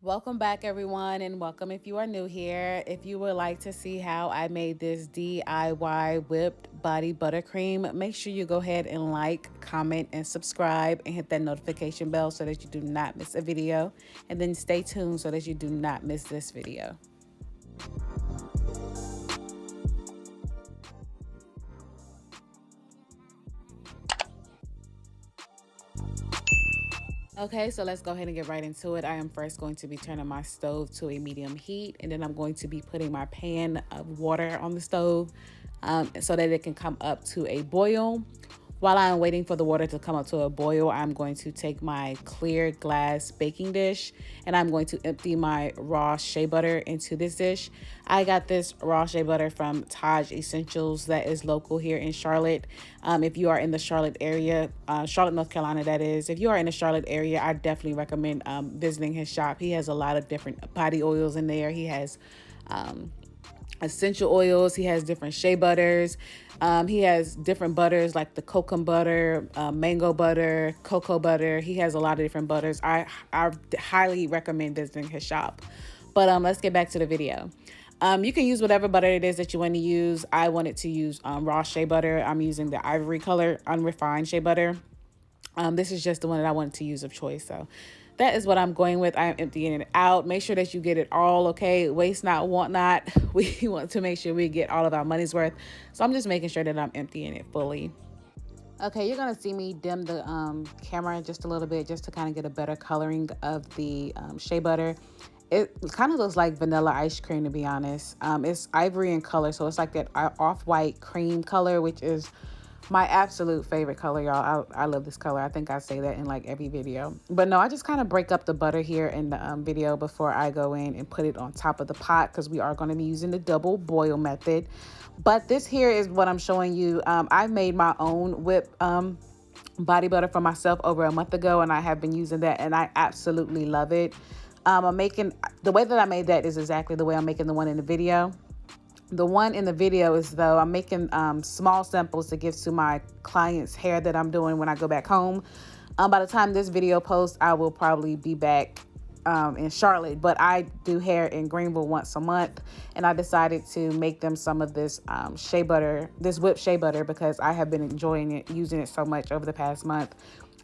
Welcome back, everyone, and welcome if you are new here. If you would like to see how I made this DIY whipped body buttercream, make sure you go ahead and like, comment, and subscribe, and hit that notification bell so that you do not miss a video. And then stay tuned so that you do not miss this video. Okay, so let's go ahead and get right into it. I am first going to be turning my stove to a medium heat, and then I'm going to be putting my pan of water on the stove so that it can come up to a boil. While I'm waiting for the water to come up to a boil, I'm going to take my clear glass baking dish and I'm going to empty my raw shea butter into this dish. I got this raw shea butter from Taj Essentials that is local here in Charlotte. If you are in the Charlotte area, Charlotte, North Carolina, that is. If you are in the Charlotte area, I definitely recommend visiting his shop. He has a lot of different body oils in there. He has essential oils. He has different shea butters. He has different butters like the cocoa butter, mango butter, cocoa butter. He has a lot of different butters. I highly recommend visiting his shop. But let's get back to the video. You can use whatever butter it is that you want to use. I wanted to use raw shea butter. I'm using the ivory color unrefined shea butter. This is just the one that I wanted to use of choice. So that is what I'm going with. I am emptying it out. Make sure that you get it all, okay? Waste not, want not. We want to make sure we get all of our money's worth. So I'm just making sure that I'm emptying it fully. Okay, you're gonna see me dim the camera just a little bit just to kind of get a better coloring of the shea butter. It kind of looks like vanilla ice cream, to be honest. It's ivory in color, so it's like that off-white cream color, which is my absolute favorite color, y'all. I love this color. I think I say that in like every video. But no, I just kind of break up the butter here in the video before I go in and put it on top of the pot because we are going to be using the double boil method. But this here is what I'm showing you. I made my own whipped body butter for myself over a month ago, and I have been using that, and I absolutely love it. I'm making, the way that I made that is exactly the way I'm making the one in the video. The one in the video is, though, I'm making small samples to give to my clients' hair that I'm doing when I go back home. By the time this video posts, I will probably be back in Charlotte, but I do hair in Greenville once a month, and I decided to make them some of this shea butter, this whipped shea butter, because I have been enjoying it, using it so much over the past month.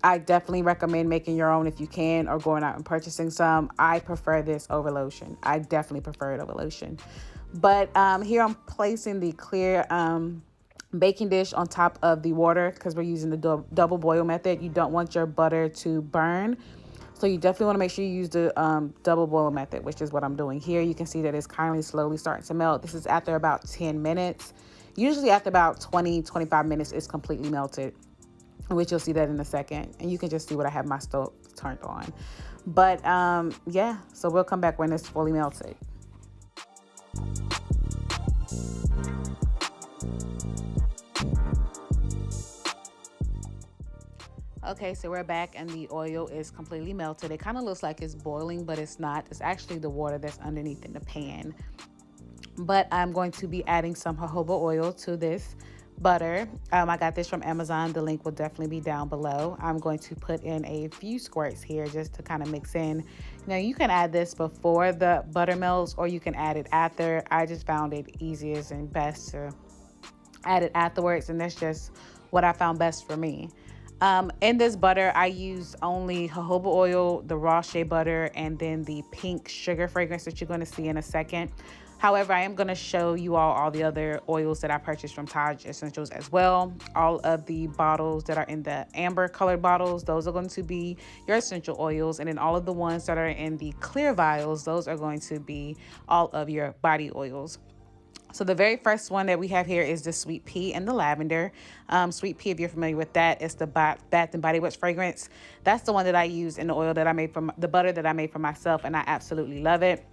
I definitely recommend making your own if you can, or going out and purchasing some. I prefer this over lotion. I definitely prefer it over lotion. But here I'm placing the clear baking dish on top of the water because we're using the double boil method. You don't want your butter to burn. So you definitely want to make sure you use the double boil method, which is what I'm doing here. You can see that it's kindly slowly starting to melt. This is after about 10 minutes. Usually after about 20-25 minutes, it's completely melted, which you'll see that in a second. And you can just see what I have my stove turned on. But yeah, so we'll come back when it's fully melted. Okay, so we're back and the oil is completely melted. It kind of looks like it's boiling, but it's not. It's actually the water that's underneath in the pan. But I'm going to be adding some jojoba oil to this butter. I got this from Amazon. The link will definitely be down below. I'm going to put in a few squirts here just to kind of mix in. Now you can add this before the butter melts, or you can add it after. I just found it easiest and best to add it afterwards, and that's just what I found best for me. In this butter, I use only jojoba oil, the raw shea butter, and then the pink sugar fragrance that you're going to see in a second. However, I am going to show you all the other oils that I purchased from Taj Essentials as well. All of the bottles that are in the amber colored bottles, those are going to be your essential oils. And then all of the ones that are in the clear vials, those are going to be all of your body oils. So the very first one that we have here is the sweet pea and the lavender. Sweet pea, if you're familiar with that, it's the Bath and Body Works fragrance. That's the one that I use in the oil that I made from the butter that I made for myself, and I absolutely love it.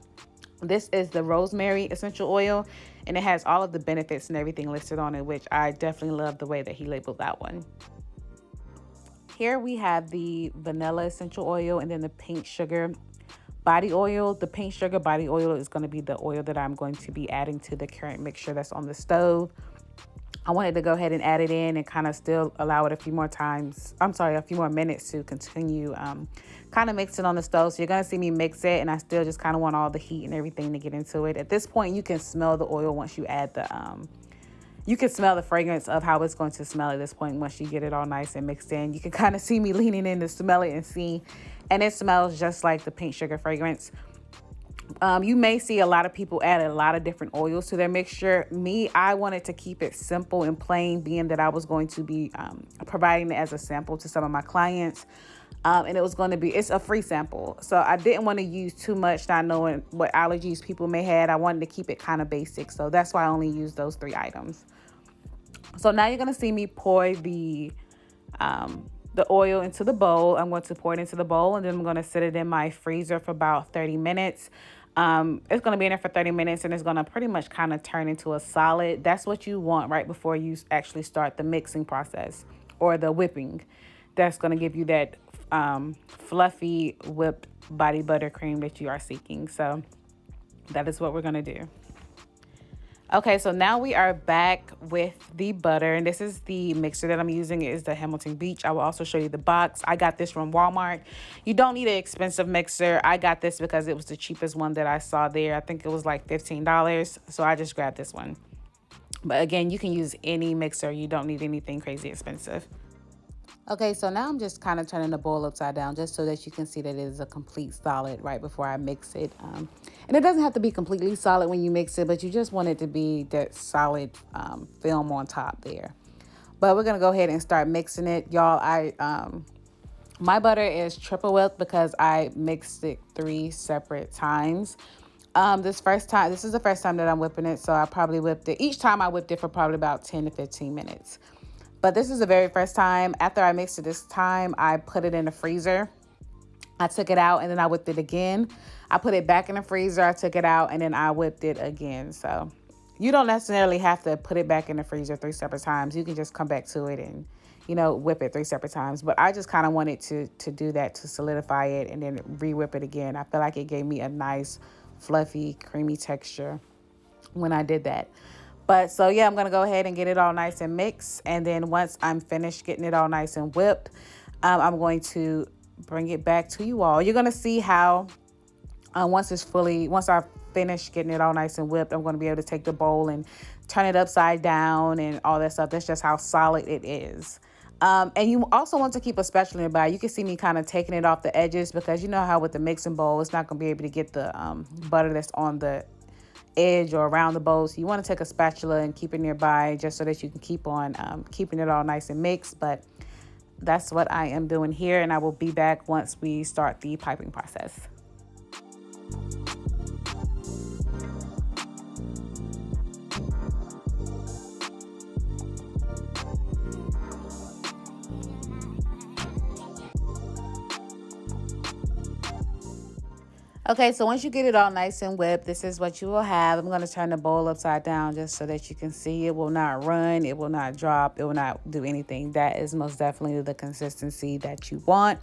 This is the Rosemary essential oil, and it has all of the benefits and everything listed on it, which I definitely love the way that he labeled that one. Here we have the vanilla essential oil and then the pink sugar body oil. The pink sugar body oil is going to be the oil that I'm going to be adding to the current mixture that's on the stove. I wanted to go ahead and add it in and kind of still allow it a few more times. I'm sorry, a few more minutes to continue kind of mixing on the stove. So you're going to see me mix it, and I still just kind of want all the heat and everything to get into it. At this point, you can smell the oil once you add the, you can smell the fragrance of how it's going to smell at this point once you get it all nice and mixed in. You can kind of see me leaning in to smell it and see, and it smells just like the pink sugar fragrance. You may see a lot of people add a lot of different oils to their mixture. I wanted to keep it simple and plain, being that I was going to be providing it as a sample to some of my clients. And it was going to be, it's a free sample. So I didn't want to use too much, not knowing what allergies people may have. I wanted to keep it kind of basic. So that's why I only used those 3 items. So now you're going to see me pour the oil into the bowl. I'm going to pour it into the bowl, and then I'm going to set it in my freezer for about 30 minutes. It's going to be in there for 30 minutes, and it's going to pretty much kind of turn into a solid. That's what you want right before you actually start the mixing process or the whipping. That's going to give you that fluffy whipped body buttercream that you are seeking. So that is what we're going to do. Okay, so now we are back with the butter, and this is the mixer that I'm using. It is the Hamilton Beach. I will also show you the box. I got this from Walmart. You don't need an expensive mixer. I got this because it was the cheapest one that I saw there. I think it was like $15, so I just grabbed this one. But again, you can use any mixer. You don't need anything crazy expensive. Okay, so now I'm just kind of turning the bowl upside down just so that you can see that it is a complete solid right before I mix it. And it doesn't have to be completely solid when you mix it, but you just want it to be that solid film on top there. But we're going to go ahead and start mixing it. Y'all, my butter is triple whipped because I mixed it 3 separate times. This is the first time that I'm whipping it, so I probably whipped it. Each time I whipped it for probably about 10 to 15 minutes. But this is the very first time. After I mixed it this time, I put it in the freezer. I took it out, and then I whipped it again. I put it back in the freezer. I took it out, and then I whipped it again. So you don't necessarily have to put it back in the freezer 3 separate times. You can just come back to it and, whip it 3 separate times. But I just kind of wanted to do that to solidify it and then re-whip it again. I feel like it gave me a nice, fluffy, creamy texture when I did that. But so yeah, I'm going to go ahead and get it all nice and mixed. And then once I'm finished getting it all nice and whipped, I'm going to bring it back to you all. You're going to see how once I finish getting it all nice and whipped, I'm going to be able to take the bowl and turn it upside down and all that stuff. That's just how solid it is. And you also want to keep a spatula nearby. You can see me kind of taking it off the edges because you know how with the mixing bowl, it's not going to be able to get the butter that's on the edge or around the bowl. So you want to take a spatula and keep it nearby just so that you can keep on keeping it all nice and mixed. But that's what I am doing here, and I will be back once we start the piping process. Okay, so once you get it all nice and whipped, this is what you will have. I'm going to turn the bowl upside down just so that you can see. It will not run. It will not drop. It will not do anything. That is most definitely the consistency that you want.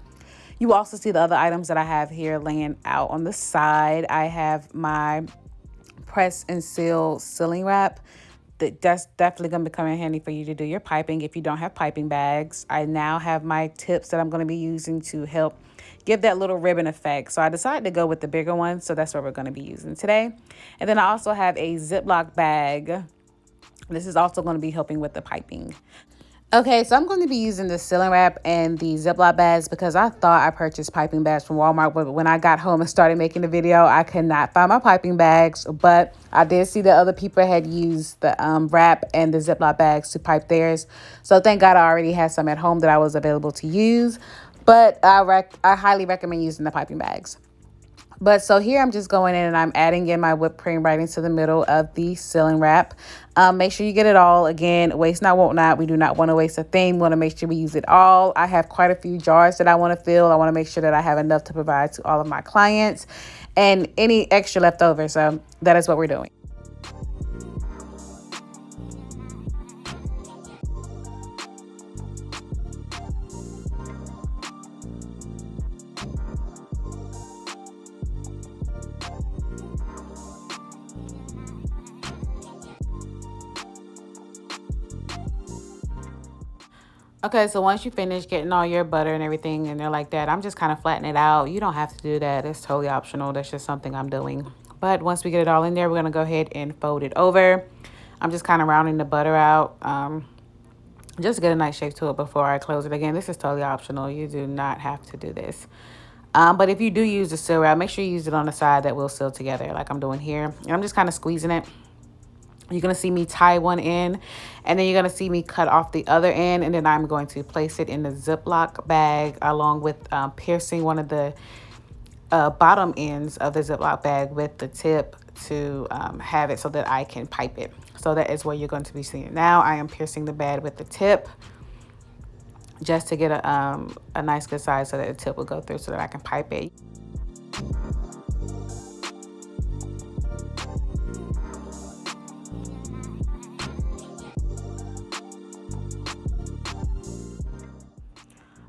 You also see the other items that I have here laying out on the side. I have my press and seal sealing wrap. That's definitely going to be coming handy for you to do your piping if you don't have piping bags. I now have my tips that I'm going to be using to help give that little ribbon effect. So I decided to go with the bigger one. So that's what we're going to be using today. And then I also have a Ziploc bag. This is also going to be helping with the piping. Okay, so I'm going to be using the sealing wrap and the Ziploc bags because I thought I purchased piping bags from Walmart, but when I got home and started making the video, I could not find my piping bags, but I did see that other people had used the wrap and the Ziploc bags to pipe theirs. So thank God I already had some at home that I was available to use, but I highly recommend using the piping bags. But so here I'm just going in and I'm adding in my whipped cream right into the middle of the sealing wrap. Make sure you get it all. Again, waste not, want not. We do not want to waste a thing. We want to make sure we use it all. I have quite a few jars that I want to fill. I want to make sure that I have enough to provide to all of my clients and any extra left over. So that is what we're doing. Okay, so once you finish getting all your butter and everything and they're like that, I'm just kind of flattening it out. You don't have to do that. It's totally optional. That's just something I'm doing. But once we get it all in there, we're going to go ahead and fold it over. I'm just kind of rounding the butter out. Just get a nice shape to it before I close it. Again, this is totally optional. You do not have to do this. But if you do use the seal wrap, make sure you use it on the side that will seal together like I'm doing here. And I'm just kind of squeezing it. You're going to see me tie one end, and then you're going to see me cut off the other end, and then I'm going to place it in the Ziploc bag along with piercing one of the bottom ends of the Ziploc bag with the tip to have it so that I can pipe it. So that is what you're going to be seeing. Now I am piercing the bag with the tip just to get a nice good size so that the tip will go through so that I can pipe it.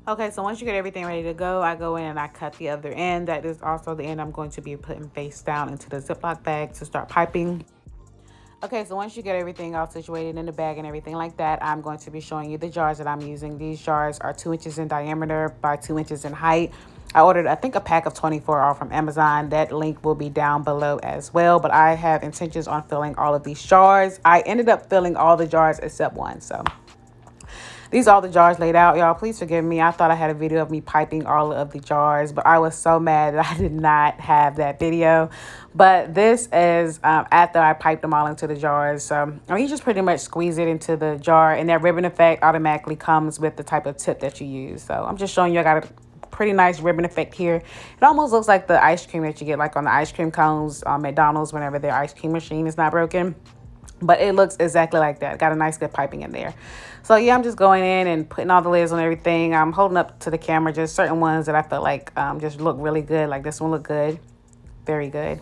Okay, so once you get everything ready to go, I go in and I cut the other end. That is also the end I'm going to be putting face down into the Ziploc bag to start piping. Okay, so once you get everything all situated in the bag and everything like that, I'm going to be showing you the jars that I'm using. These jars are 2 inches in diameter by 2 inches in height. I ordered, I think, a pack of 24 off from Amazon. That link will be down below as well. But I have intentions on filling all of these jars. I ended up filling all the jars except one, so these are all the jars laid out, y'all. Please forgive me. I thought I had a video of me piping all of the jars, but I was so mad that I did not have that video. But this is after I piped them all into the jars. So you just pretty much squeeze it into the jar, and that ribbon effect automatically comes with the type of tip that you use. So I'm just showing you I got a pretty nice ribbon effect here. It almost looks like the ice cream that you get like on the ice cream cones on McDonald's whenever their ice cream machine is not broken. But it looks exactly like that. Got a nice good piping in there. So yeah, I'm just going in and putting all the lids on everything. I'm holding up to the camera just certain ones that I feel like just look really good. Like this one look good. Very good.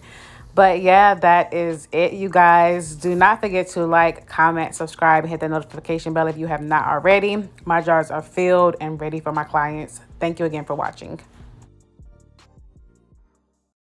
But yeah, that is it, you guys. Do not forget to like, comment, subscribe, and hit the notification bell if you have not already. My jars are filled and ready for my clients. Thank you again for watching.